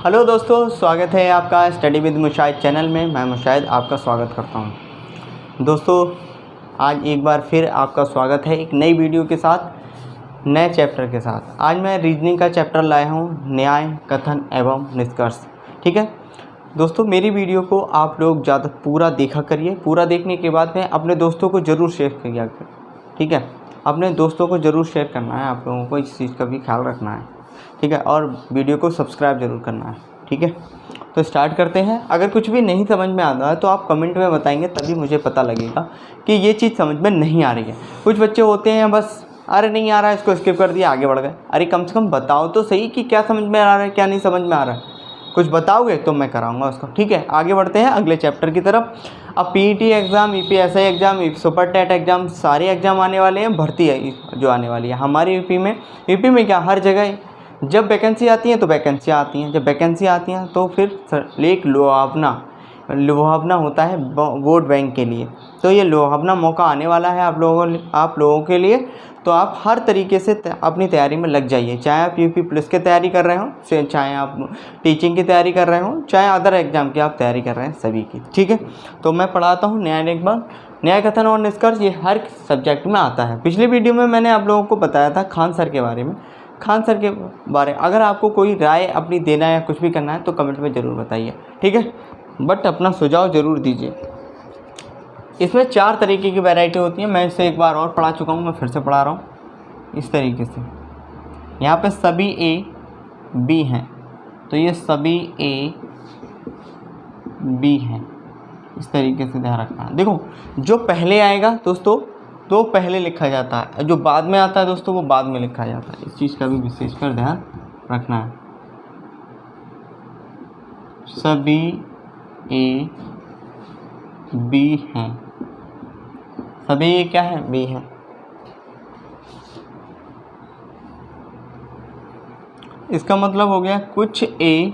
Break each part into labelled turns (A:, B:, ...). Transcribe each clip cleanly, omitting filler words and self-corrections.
A: Hello दोस्तों, स्वागत है आपका स्टडी विद मुशाहिद चैनल में। मैं मुशाहिद आपका स्वागत करता हूं। दोस्तों, आज एक बार फिर आपका स्वागत है एक नई वीडियो के साथ, नए चैप्टर के साथ। आज मैं रीजनिंग का चैप्टर लाया हूं, न्याय, कथन एवं निष्कर्ष। ठीक है दोस्तों, मेरी वीडियो को आप लोग ज़्यादा पूरा देखा करिए। पूरा देखने के बाद में अपने दोस्तों को ज़रूर शेयर किया करें। ठीक है, अपने दोस्तों को ज़रूर शेयर करना है। आप लोगों को इस चीज़ का भी ख्याल रखना है। ठीक है, और वीडियो को सब्सक्राइब ज़रूर करना है। ठीक है, तो स्टार्ट करते हैं। अगर कुछ भी नहीं समझ में आता है तो आप कमेंट में बताएंगे, तभी मुझे पता लगेगा कि ये चीज़ समझ में नहीं आ रही है। कुछ बच्चे होते हैं बस अरे नहीं आ रहा है, इसको स्किप कर दिया, आगे बढ़ गए। अरे कम से कम बताओ तो सही कि क्या समझ में आ रहा है, क्या नहीं समझ में आ रहा है। कुछ बताओगे तो मैं कराऊंगा उसको। ठीक है, आगे बढ़ते हैं अगले चैप्टर की तरफ। अब PET exam, UPSI exam, super TET exam, सारे एग्ज़ाम आने वाले हैं। भर्ती है जो आने वाली है हमारी यूपी में क्या हर जगह जब वैकेंसी आती है तो वैकेंसियाँ आती हैं। जब वैकेंसी आती हैं तो फिर एक लुभावना होता है वोट बैंक के लिए। तो ये लुभावना मौका आने वाला है आप लोगों के लिए। तो आप हर तरीके से अपनी तैयारी में लग जाइए। चाहे आप यूपी पुलिस की तैयारी कर रहे हो, चाहे आप टीचिंग की तैयारी कर रहे हो, चाहे अदर एग्ज़ाम की आप तैयारी कर रहे हैं, सभी की। ठीक है, तो मैं पढ़ाता हूँ न्याय, कथन और निष्कर्ष। ये हर सब्जेक्ट में आता है। पिछली वीडियो में मैंने आप लोगों को बताया था खान सर के बारे में। अगर आपको कोई राय अपनी देना है या कुछ भी करना है तो कमेंट में ज़रूर बताइए। ठीक है, बट अपना सुझाव ज़रूर दीजिए। इसमें 4 तरीके की वैरायटी होती है। मैं इसे एक बार और पढ़ा चुका हूँ, मैं फिर से पढ़ा रहा हूँ इस तरीके से। यहाँ पे सभी ए बी हैं, तो ये सभी ए बी हैं, इस तरीके से ध्यान रखना है। देखो, जो पहले आएगा दोस्तों तो पहले लिखा जाता है, जो बाद में आता है दोस्तों वो बाद में लिखा जाता है। इस चीज़ का भी विशेषकर ध्यान रखना है। सभी ए बी हैं, सभी ए क्या है, बी हैं। इसका मतलब हो गया कुछ ए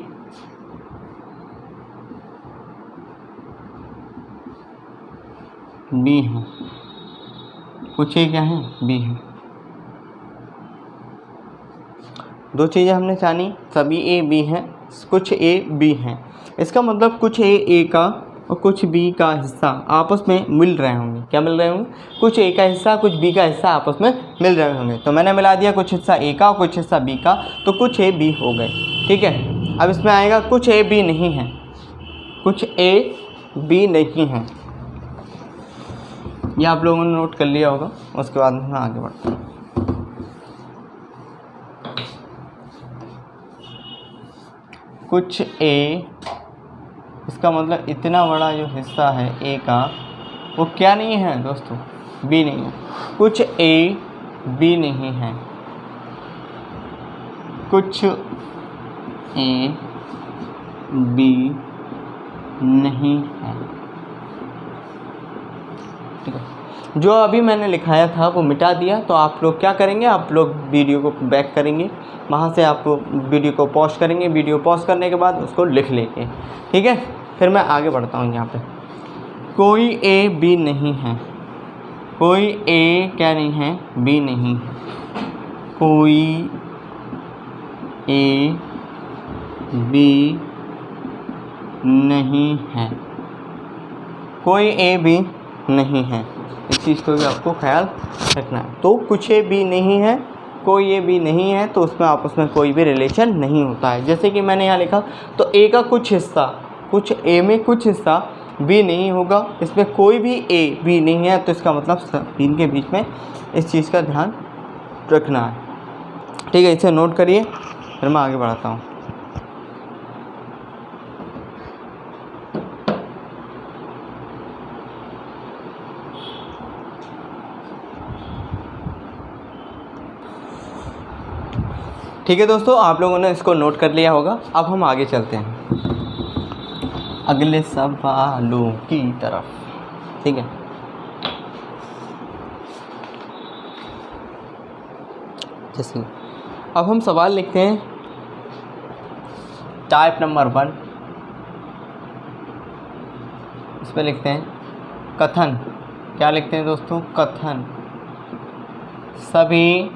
A: बी हैं, कुछ ए क्या है, बी है। दो चीज़ें हमने जानी, सभी ए बी हैं, कुछ ए बी हैं। इसका मतलब कुछ ए का और कुछ बी का हिस्सा आपस में मिल रहे होंगे। क्या मिल रहे होंगे? कुछ ए का हिस्सा कुछ बी का हिस्सा आपस में मिल रहे होंगे। तो मैंने मिला दिया कुछ हिस्सा ए का और कुछ हिस्सा बी का, तो कुछ ए बी हो गए। ठीक है, अब इसमें आएगा कुछ ए बी नहीं है, कुछ ए बी नहीं है। ये आप लोगों ने नोट कर लिया होगा। उसके बाद मैं आगे बढ़ता हूँ। कुछ ए, इसका मतलब इतना बड़ा जो हिस्सा है ए का वो क्या नहीं है दोस्तों, बी नहीं है। कुछ ए बी नहीं है, कुछ ए बी नहीं है। ठीक है, जो अभी मैंने लिखाया था वो मिटा दिया। तो आप लोग क्या करेंगे, आप लोग वीडियो को बैक करेंगे, वहाँ से आप वीडियो को पॉज करेंगे। वीडियो पॉज करने के बाद उसको लिख लेंगे। ठीक है, फिर मैं आगे बढ़ता हूँ। यहाँ पे कोई ए बी नहीं है, कोई ए क्या नहीं है, बी नहीं है। कोई ए बी नहीं है, कोई ए बी नहीं है। इस चीज़ को भी आपको ख्याल रखना है। तो कुछ ए बी नहीं है, कोई ए बी नहीं है, तो उसमें आपस में कोई भी रिलेशन नहीं होता है। जैसे कि मैंने यहाँ लिखा, तो ए का कुछ हिस्सा, कुछ ए में कुछ हिस्सा बी नहीं होगा। इसमें कोई भी ए बी नहीं है, तो इसका मतलब इनके बीच में इस चीज़ का ध्यान रखना है। ठीक है, इसे नोट करिए, फिर मैं आगे बढ़ाता हूँ। ठीक है दोस्तों, आप लोगों ने इसको नोट कर लिया होगा। अब हम आगे चलते हैं अगले सवालों की तरफ। ठीक है, जैसे अब हम सवाल लिखते हैं टाइप नंबर 1। इस पर लिखते हैं कथन। क्या लिखते हैं दोस्तों, कथन। सभी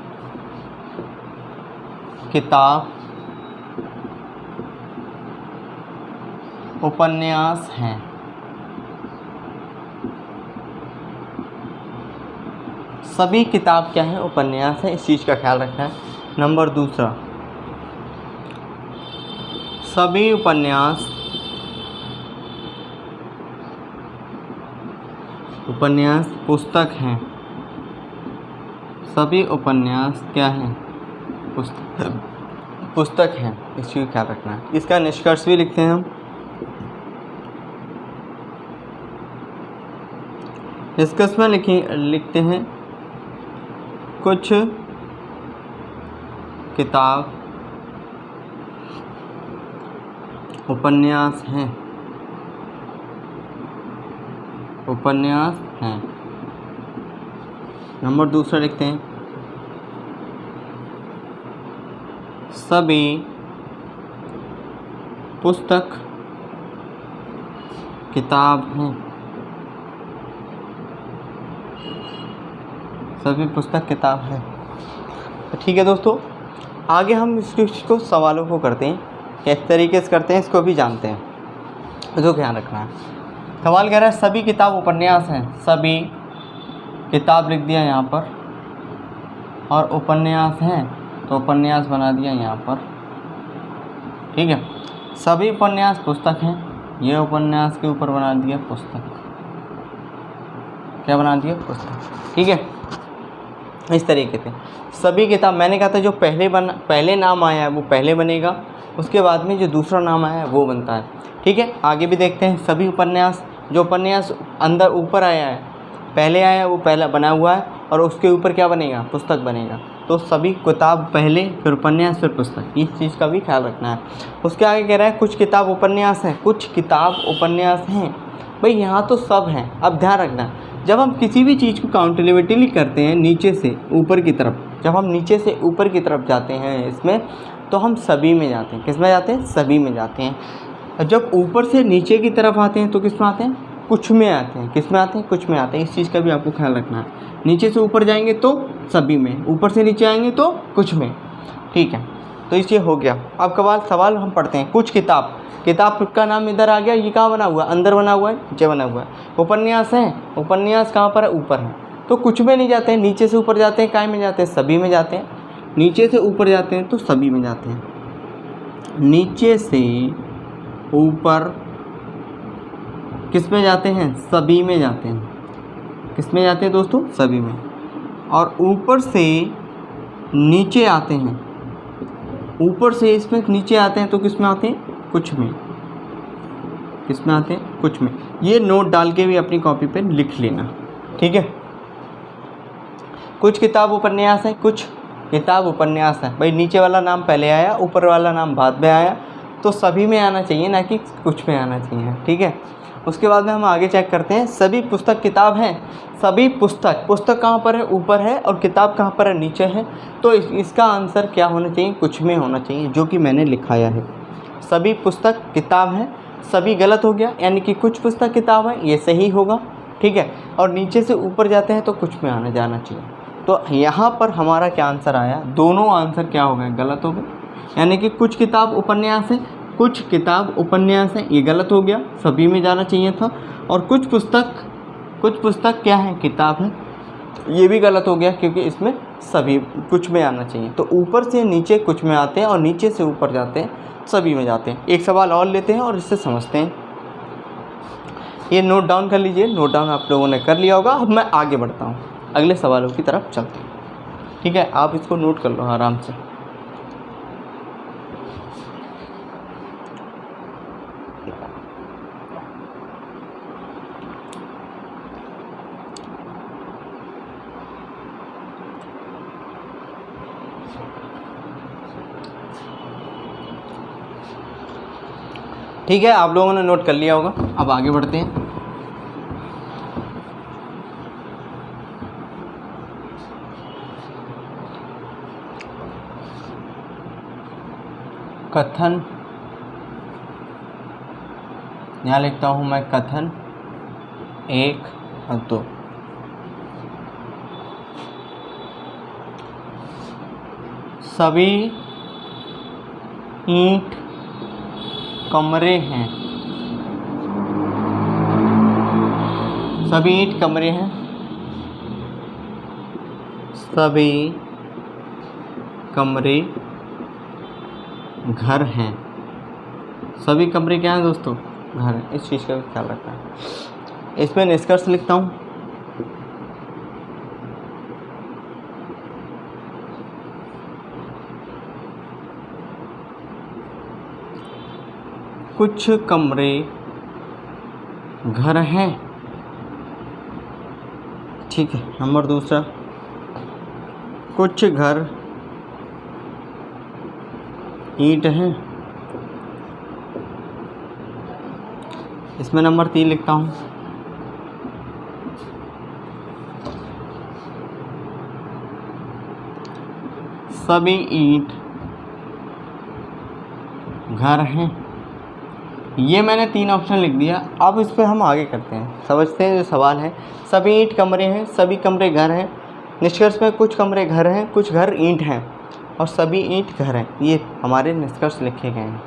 A: किताब उपन्यास हैं। सभी किताब क्या है, उपन्यास है, इस चीज़ का ख्याल रखना है। नंबर दूसरा, सभी उपन्यास पुस्तक हैं। सभी उपन्यास क्या हैं, पुस्तक हैं, इस चीज़ का ख्याल रखना है। इसका निष्कर्ष भी लिखते हैं हम। निष्कर्ष में लिखते हैं कुछ किताब उपन्यास हैं। नंबर दूसरा लिखते हैं सभी पुस्तक किताब हैं। सभी पुस्तक किताब है। तो ठीक है दोस्तों, आगे हम इसको सवालों को करते हैं, किस तरीके से करते हैं इसको भी जानते हैं, तो ध्यान रखना है। सवाल कह रहा है सभी किताब उपन्यास हैं। सभी किताब लिख दिया यहाँ पर, और उपन्यास हैं तो उपन्यास बना दिया यहाँ पर। ठीक है, सभी उपन्यास पुस्तक हैं, ये उपन्यास के ऊपर बना दिया पुस्तक। क्या बना दिया, पुस्तक। ठीक है, इस तरीके से सभी किताब, मैंने कहा था जो पहले नाम आया है वो पहले बनेगा, उसके बाद में जो दूसरा नाम आया है वो बनता है। ठीक है, आगे भी देखते हैं। सभी उपन्यास, जो उपन्यास अंदर ऊपर आया है, पहले आया है वो पहला बना हुआ है, और उसके ऊपर क्या बनेगा, पुस्तक बनेगा। तो सभी किताब पहले, फिर उपन्यास, फिर पुस्तक, इस चीज़ का भी ख्याल रखना है। उसके आगे कह रहा है कुछ किताब उपन्यास हैं। कुछ किताब उपन्यास हैं, भाई यहाँ तो सब हैं। अब ध्यान रखना, जब हम किसी भी चीज़ को काउंटेबिलिटी करते हैं नीचे से ऊपर की तरफ, जब हम नीचे से ऊपर की तरफ जाते हैं इसमें, तो हम सभी में जाते हैं। किस में जाते हैं, सभी में जाते हैं। और जब ऊपर से नीचे की तरफ आते हैं तो किस में आते हैं, कुछ में आते हैं। किस में आते हैं, कुछ में आते हैं। इस चीज़ का भी आपको ख्याल रखना है। नीचे से ऊपर जाएंगे तो सभी में, ऊपर से नीचे आएंगे तो कुछ में। ठीक है, तो इसलिए हो गया। अब सवाल हम पढ़ते हैं। कुछ किताब का नाम इधर आ गया, ये कहाँ बना हुआ है, अंदर बना हुआ है, नीचे बना हुआ है। उपन्यास है, उपन्यास कहाँ पर है, ऊपर है, तो कुछ में नहीं जाते हैं। नीचे से ऊपर जाते हैं, काय में जाते हैं, सभी में जाते हैं। नीचे से ऊपर जाते हैं तो सभी में जाते हैं। नीचे से ऊपर किस में जाते हैं, सभी में जाते हैं। किस में जाते हैं दोस्तों, सभी में। और ऊपर से नीचे आते हैं, ऊपर से इसमें नीचे आते हैं तो किस में आते हैं, कुछ में। किस में आते हैं, कुछ में। ये नोट डाल के भी अपनी कॉपी पे लिख लेना। ठीक है, कुछ किताब उपन्यास है, कुछ किताब उपन्यास है। भाई नीचे वाला नाम पहले आया, ऊपर वाला नाम बाद में आया, तो सभी में आना चाहिए, ना कि कुछ में आना चाहिए। ठीक है, उसके बाद में हम आगे चेक करते हैं। सभी पुस्तक किताब हैं। सभी पुस्तक कहाँ पर है, ऊपर है, और किताब कहाँ पर है, नीचे है। तो इसका आंसर क्या होना चाहिए, कुछ में होना चाहिए, जो कि मैंने लिखाया है। सभी पुस्तक किताब हैं, सभी गलत हो गया, यानी कि कुछ पुस्तक किताब है, ये सही होगा। ठीक है, और नीचे से ऊपर जाते हैं तो कुछ में आना जाना चाहिए। तो यहाँ पर हमारा क्या आंसर आया, दोनों आंसर क्या हो गए, गलत हो गए। यानी कि कुछ किताब उपन्यास है, कुछ किताब उपन्यास है, ये गलत हो गया, सभी में जाना चाहिए था। और कुछ पुस्तक क्या है, किताब है, ये भी गलत हो गया, क्योंकि इसमें सभी कुछ में आना चाहिए। तो ऊपर से नीचे कुछ में आते हैं, और नीचे से ऊपर जाते हैं सभी में जाते हैं। एक सवाल और लेते हैं और इससे समझते हैं। ये नोट डाउन कर लीजिए, नोट डाउन आप लोगों ने कर लिया होगा। अब मैं आगे बढ़ता हूँ, अगले सवालों की तरफ चलते हैं। ठीक है, आप इसको नोट कर लो आराम से। ठीक है, आप लोगों ने नोट कर लिया होगा। अब आगे बढ़ते हैं। कथन, यहाँ लिखता हूँ मैं कथन 1 और 2। सभी ईंट कमरे हैं। सभी ईंट कमरे हैं, सभी कमरे घर हैं। सभी कमरे क्या हैं दोस्तों? घर हैं। इस चीज़ का भी ख्याल रखना है। इसमें निष्कर्ष लिखता हूँ। कुछ कमरे घर हैं, ठीक है। नंबर दूसरा, कुछ घर ईंट हैं। इसमें नंबर 3 लिखता हूँ। सभी ईंट घर हैं। ये मैंने 3 ऑप्शन लिख दिया। अब इस पर हम आगे करते हैं, समझते हैं जो सवाल है। सभी ईंट कमरे हैं, सभी कमरे घर हैं। निष्कर्ष में कुछ कमरे घर हैं, कुछ घर ईंट हैं और सभी ईंट घर हैं। ये हमारे निष्कर्ष लिखे गए हैं।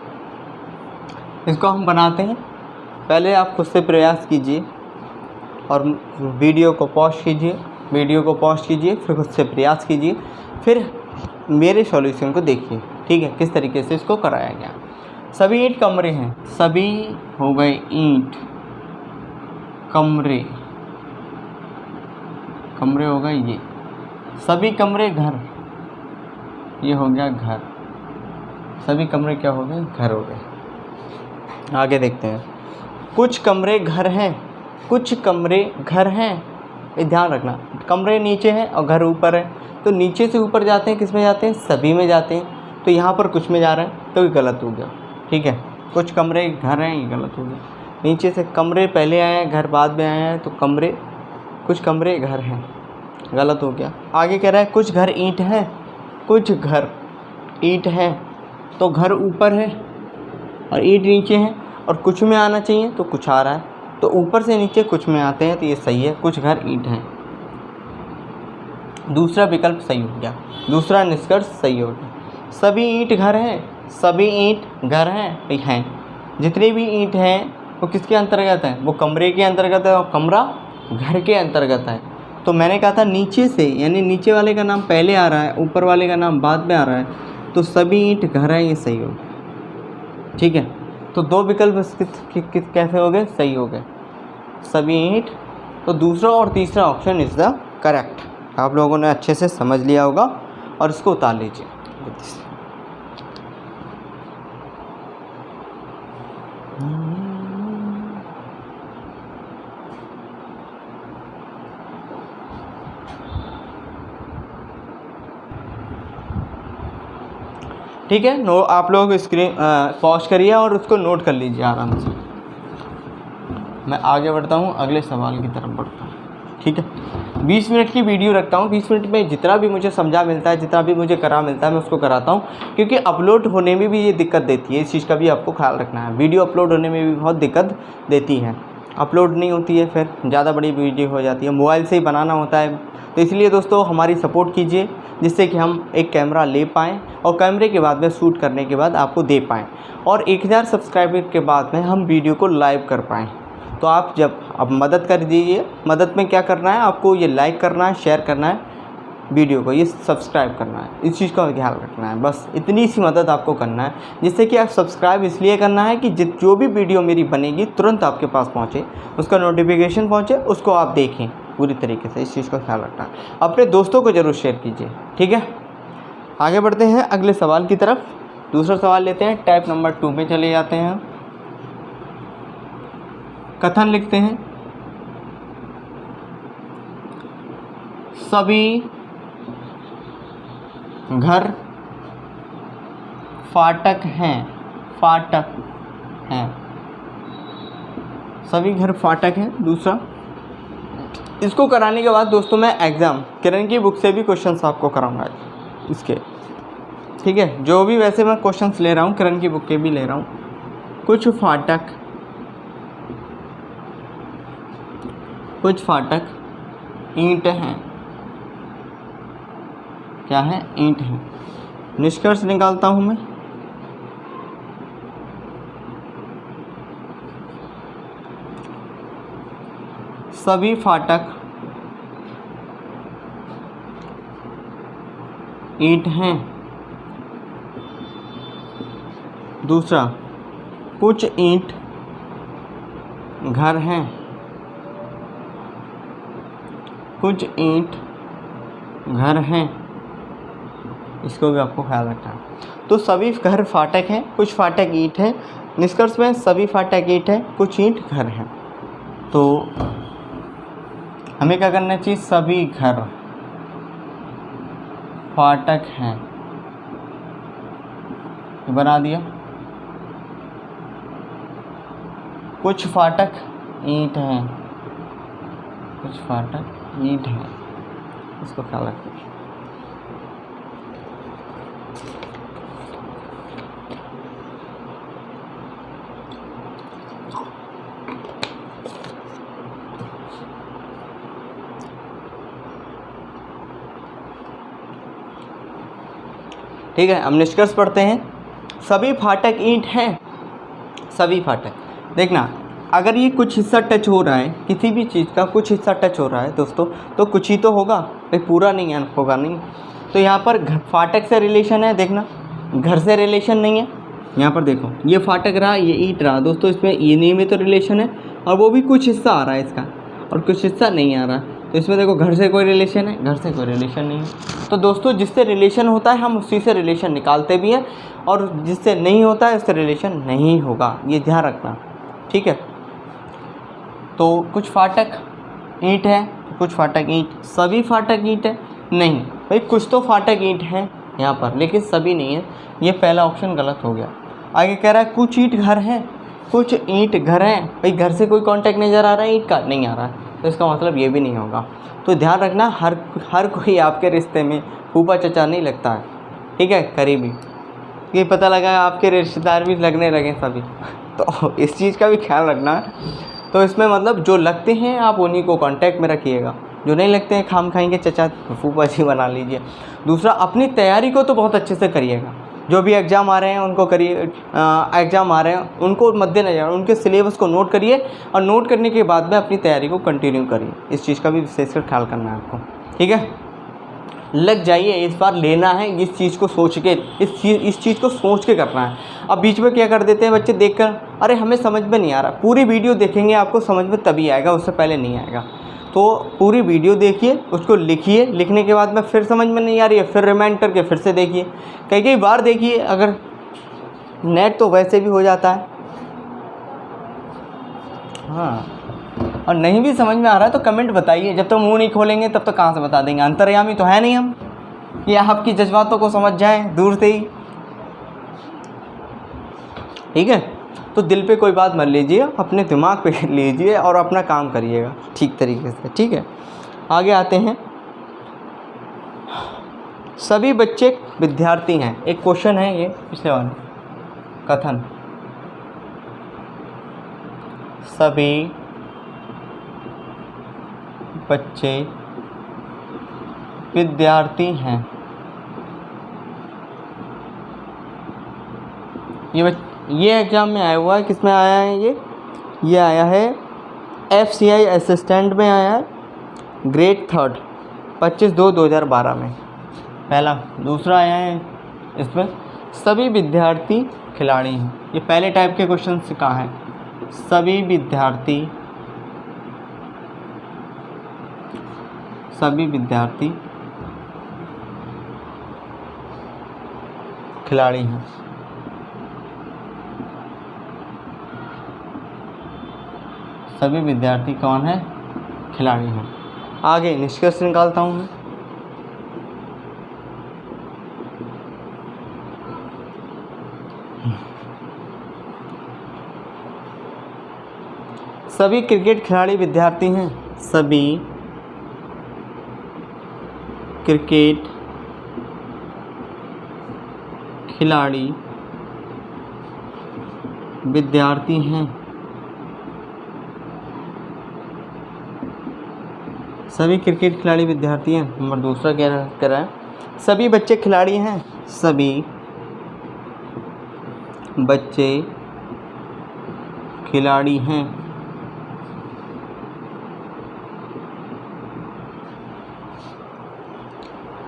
A: इसको हम बनाते हैं। पहले आप खुद से प्रयास कीजिए और वीडियो को पॉज कीजिए, फिर खुद से प्रयास कीजिए, फिर मेरे सॉल्यूशन को देखिए, ठीक है, किस तरीके से इसको कराया गया। सभी ईंट कमरे हैं, सभी हो गए ईंट कमरे, कमरे हो गए ये। सभी कमरे घर, ये हो गया घर। सभी कमरे क्या हो गए? घर हो गए। आगे देखते हैं। कुछ कमरे घर हैं, कुछ कमरे घर हैं। ये ध्यान रखना, कमरे नीचे हैं और घर ऊपर है, तो नीचे से ऊपर जाते हैं, किस में जाते हैं? सभी में जाते हैं। तो यहाँ पर कुछ में जा रहा है तो ये गलत हो गया, ठीक है। कुछ कमरे घर हैं, ये गलत हो गया। नीचे से कमरे पहले आए हैं, घर बाद में आए हैं, तो कमरे, कुछ कमरे घर हैं, गलत हो गया। आगे कह रहा है कुछ घर ईंट हैं, कुछ घर ईंट हैं, तो घर ऊपर है और ईंट नीचे है, और कुछ में आना चाहिए तो कुछ आ रहा है, तो ऊपर से नीचे कुछ में आते हैं, तो ये सही है। कुछ घर ईंट हैं, दूसरा विकल्प सही हो गया, दूसरा निष्कर्ष सही हो गया। सभी ईंट घर हैं, सभी ईंट घर हैं। जितनी भी ईंट हैं वो किसके अंतर्गत है? वो कमरे के अंतर्गत है और कमरा घर के अंतर्गत है। तो मैंने कहा था नीचे से, यानी नीचे वाले का नाम पहले आ रहा है, ऊपर वाले का नाम बाद में आ रहा है, तो सभी ईंट घर हैं, ये सही हो गया, ठीक है। तो 2 विकल्प कैसे हो गए? सही हो गए, सभी ईंट। तो दूसरा और तीसरा ऑप्शन इज़ द करेक्ट। आप लोगों ने अच्छे से समझ लिया होगा और इसको उतार लीजिए। ठीक है, आप लोग स्क्रीन पॉज करिए और उसको नोट कर लीजिए आराम से। मैं आगे बढ़ता हूँ, अगले सवाल की तरफ बढ़ता हूँ, ठीक है। 20 मिनट की वीडियो रखता हूँ। 20 मिनट में जितना भी मुझे समझा मिलता है, जितना भी मुझे करा मिलता है, मैं उसको कराता हूँ, क्योंकि अपलोड होने में भी ये दिक्कत देती है। इस चीज़ का भी आपको ख्याल रखना है। वीडियो अपलोड होने में भी बहुत दिक्कत देती है, अपलोड नहीं होती है, फिर ज़्यादा बड़ी वीडियो हो जाती है। मोबाइल से ही बनाना होता है, तो इसलिए दोस्तों हमारी सपोर्ट कीजिए, जिससे कि हम एक कैमरा ले पाएँ और कैमरे के बाद में शूट करने के बाद आपको दे पाएँ, और 1000 सब्सक्राइबर के बाद में हम वीडियो को लाइव कर पाएँ। तो आप जब अब मदद कर दीजिए। मदद में क्या करना है आपको? ये लाइक करना है, शेयर करना है वीडियो को, ये सब्सक्राइब करना है, इस चीज़ का ध्यान रखना है। बस इतनी सी मदद आपको करना है, जिससे कि आप सब्सक्राइब इसलिए करना है कि जो भी वीडियो मेरी बनेगी तुरंत आपके पास पहुँचे, उसका नोटिफिकेशन पहुँचे, उसको आप देखें पूरी तरीके से। इस चीज़ का ख्याल रखना है। अपने दोस्तों को ज़रूर शेयर कीजिए, ठीक है। आगे बढ़ते हैं अगले सवाल की तरफ। दूसरा सवाल लेते हैं। टाइप नंबर 2 में चले जाते हैं। कथन लिखते हैं, सभी घर फाटक हैं, फाटक हैं, सभी घर फाटक हैं। दूसरा, इसको कराने के बाद दोस्तों मैं एग्ज़ाम किरण की बुक से भी क्वेश्चंस आपको कराऊंगा इसके, ठीक है। जो भी वैसे मैं क्वेश्चंस ले रहा हूँ किरण की बुक के भी ले रहा हूँ। कुछ फाटक ईंट हैं, क्या है? ईंट हैं। निष्कर्ष निकालता हूँ मैं। सभी फाटक ईंट हैं। दूसरा, कुछ ईंट घर हैं। कुछ ईंट घर हैं, इसको भी आपको ख्याल रखना है। तो सभी घर फाटक हैं, कुछ फाटक ईंट हैं। निष्कर्ष में सभी फाटक ईंट हैं, कुछ ईंट घर हैं। तो हमें क्या करना चाहिए? सभी घर फाटक हैं, बना दिया। कुछ फाटक ईंट हैं, कुछ फाटक ईंट हैं, इसको ख्याल रखिए। ठीक है, हम निष्कर्ष पढ़ते हैं। सभी फाटक ईंट हैं, सभी फाटक। देखना, अगर ये कुछ हिस्सा टच हो रहा है, किसी भी चीज़ का कुछ हिस्सा टच हो रहा है दोस्तों, तो कुछ ही तो होगा भाई, पूरा नहीं है, होगा नहीं। तो यहाँ पर फाटक से रिलेशन है, देखना घर से रिलेशन नहीं है। यहाँ पर देखो, ये फाटक रहा, ये ईंट रहा दोस्तों, इसमें ये में तो रिलेशन है, और वो भी कुछ हिस्सा आ रहा है इसका, और कुछ हिस्सा नहीं आ रहा। तो इसमें देखो, घर से कोई रिलेशन है, घर से कोई रिलेशन नहीं है। तो दोस्तों, जिससे रिलेशन होता है हम उसी से रिलेशन निकालते भी हैं, और जिससे नहीं होता है उससे रिलेशन नहीं होगा, ये ध्यान रखना। ठीक है, तो कुछ फाटक ईंट है, कुछ फाटक ईंट, सभी फाटक ईंट है नहीं भाई, कुछ तो फाटक ईंट है यहाँ पर, लेकिन सभी नहीं है। ये पहला ऑप्शन गलत हो गया। आगे कह रहा है कुछ ईंट घर हैं, कुछ ईंट घर हैं भाई, घर से कोई कांटेक्ट नज़र आ रहा है, ईंट का नहीं आ रहा है, तो इसका मतलब ये भी नहीं होगा। तो ध्यान रखना, हर कोई आपके रिश्ते में फूफा चचा नहीं लगता है। ठीक है, करीबी, ये पता लगा आपके रिश्तेदार भी लगने लगे सभी, तो इस चीज़ का भी ख्याल रखना है। तो इसमें मतलब जो लगते हैं आप उन्हीं को कांटेक्ट में रखिएगा, जो नहीं लगते हैं खाम खाएंगे चचा फूफा जी बना लीजिए। दूसरा, अपनी तैयारी को तो बहुत अच्छे से करिएगा, जो भी एग्ज़ाम आ रहे हैं उनको करिए, एग्ज़ाम आ रहे हैं उनको मद्देनज़र उनके सिलेबस को नोट करिए, और नोट करने के बाद में अपनी तैयारी को कंटिन्यू करिए। इस चीज़ का भी विशेषकर ख्याल करना है आपको। ठीक है, लग जाइए, इस बार लेना है इस चीज़ को सोच के, इस चीज़ को सोच के करना है। अब बीच में क्या कर देते हैं बच्चे, देखकर अरे हमें समझ में नहीं आ रहा। पूरी वीडियो देखेंगे, आपको समझ में तभी आएगा, उससे पहले नहीं आएगा। तो पूरी वीडियो देखिए, उसको लिखिए, लिखने के बाद में फिर समझ में नहीं आ रही है, फिर रिमाइंड करके फिर से देखिए, कई बार देखिए। अगर नेट तो वैसे भी हो जाता है, हाँ, और नहीं भी समझ में आ रहा है तो कमेंट बताइए। जब तक मुंह नहीं खोलेंगे तब तक कहाँ से बता देंगे, अंतर्यामी तो है नहीं हम, ये आपकी जज्बातों को समझ जाएं दूर से ही। ठीक है, तो दिल पे कोई बात मत लीजिए, अपने दिमाग पे लीजिए और अपना काम करिएगा ठीक तरीके से। ठीक है, आगे आते हैं। सभी बच्चे विद्यार्थी हैं, एक क्वेश्चन है ये पिछले वाले, कथन सभी बच्चे विद्यार्थी हैं। ये एग्ज़ाम में आया हुआ है, किस में आया है ये आया है FCI असिस्टेंट में आया है, ग्रेड 3 25/2/2012 में पहला। दूसरा आया है इसमें सभी विद्यार्थी खिलाड़ी हैं। ये पहले टाइप के क्वेश्चन से कहाँ है, सभी विद्यार्थी खिलाड़ी हैं। सभी विद्यार्थी कौन है, खिलाड़ी हैं। आगे निष्कर्ष निकालता हूँ मैं। सभी क्रिकेट खिलाड़ी विद्यार्थी हैं, सभी क्रिकेट खिलाड़ी विद्यार्थी हैं। सभी क्रिकेट खिलाड़ी विद्यार्थी हैं। नंबर दूसरा क्या कह रहा है, सभी बच्चे खिलाड़ी हैं, सभी बच्चे खिलाड़ी हैं।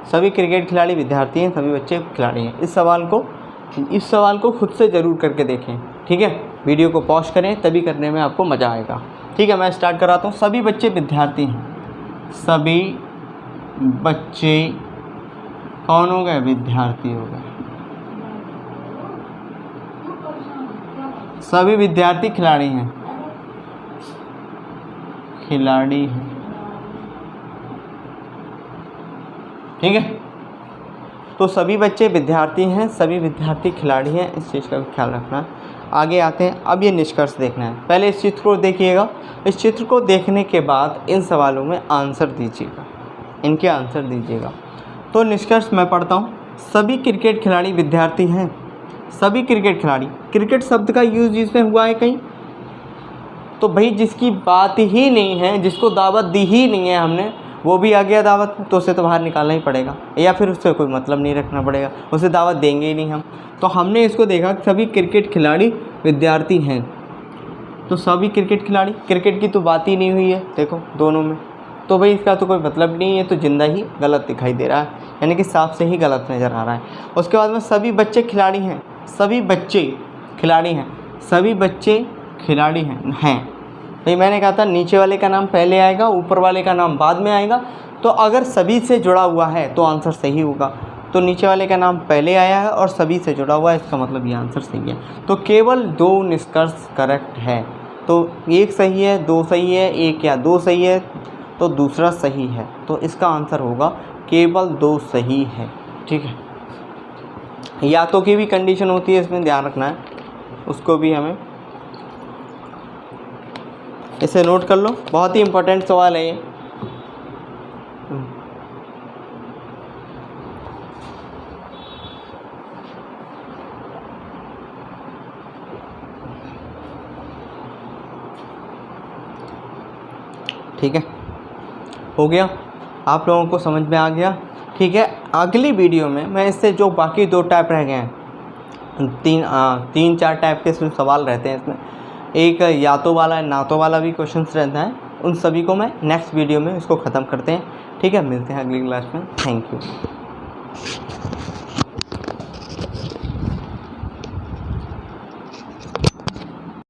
A: सभी क्रिकेट खिलाड़ी विद्यार्थी हैं, सभी बच्चे खिलाड़ी हैं। इस सवाल को खुद से ज़रूर करके देखें, ठीक है। वीडियो को पॉज करें, तभी करने में आपको मज़ा आएगा, ठीक है। मैं स्टार्ट कराता हूँ। सभी बच्चे विद्यार्थी हैं, सभी बच्चे कौन हो गए? विद्यार्थी हो गए। सभी विद्यार्थी खिलाड़ी हैं, ठीक है। तो सभी बच्चे विद्यार्थी हैं, सभी विद्यार्थी खिलाड़ी हैं, इस चीज़ का ख्याल रखना। आगे आते हैं। अब ये निष्कर्ष देखना है। पहले इस चित्र को देखिएगा। इस चित्र को देखने के बाद इन सवालों में आंसर दीजिएगा, इनके आंसर दीजिएगा। तो निष्कर्ष मैं पढ़ता हूँ। सभी क्रिकेट खिलाड़ी विद्यार्थी हैं। सभी क्रिकेट खिलाड़ी, क्रिकेट शब्द का यूज़ जिसमें हुआ है कहीं, तो भाई जिसकी बात ही नहीं है, जिसको दावत दी ही नहीं है हमने, वो भी आ गया दावत में, तो उसे तो बाहर निकालना ही पड़ेगा, या फिर उससे कोई मतलब नहीं रखना पड़ेगा, उसे दावत देंगे ही नहीं हम। तो हमने इसको देखा कि सभी क्रिकेट खिलाड़ी विद्यार्थी हैं। तो सभी क्रिकेट खिलाड़ी, क्रिकेट की तो बात ही नहीं हुई है देखो दोनों में, तो भाई इसका तो कोई मतलब नहीं है, तो जिंदा ही गलत दिखाई दे रहा है, यानी कि साफ से ही गलत नज़र आ रहा है। उसके बाद में सभी बच्चे खिलाड़ी हैं। सभी बच्चे खिलाड़ी हैं, सभी बच्चे खिलाड़ी हैं। भाई मैंने कहा था नीचे वाले का नाम पहले आएगा, ऊपर वाले का नाम बाद में आएगा। तो अगर सभी से जुड़ा हुआ है तो आंसर सही होगा। तो नीचे वाले का नाम पहले आया है और सभी से जुड़ा हुआ है, इसका मतलब ये आंसर सही है। तो केवल 2 निष्कर्ष करेक्ट है। तो एक सही है, 2 सही है, 1 या 2 सही है, तो दूसरा सही है। तो इसका आंसर होगा केवल 2 सही है, ठीक है। या तो की भी कंडीशन होती है, इसमें ध्यान रखना है, उसको भी हमें इसे नोट कर लो। बहुत ही इम्पोर्टेंट सवाल है ये। ठीक है, हो गया, आप लोगों को समझ में आ गया, ठीक है। अगली वीडियो में मैं इससे जो बाकी 2 टाइप रह गए हैं, 3-4 टाइप के सवाल रहते हैं इसमें, एक या तो वाला ना तो वाला भी क्वेश्चंस रहता है, उन सभी को मैं नेक्स्ट वीडियो में इसको ख़त्म करते हैं, ठीक है। मिलते हैं अगली क्लास में। Thank you.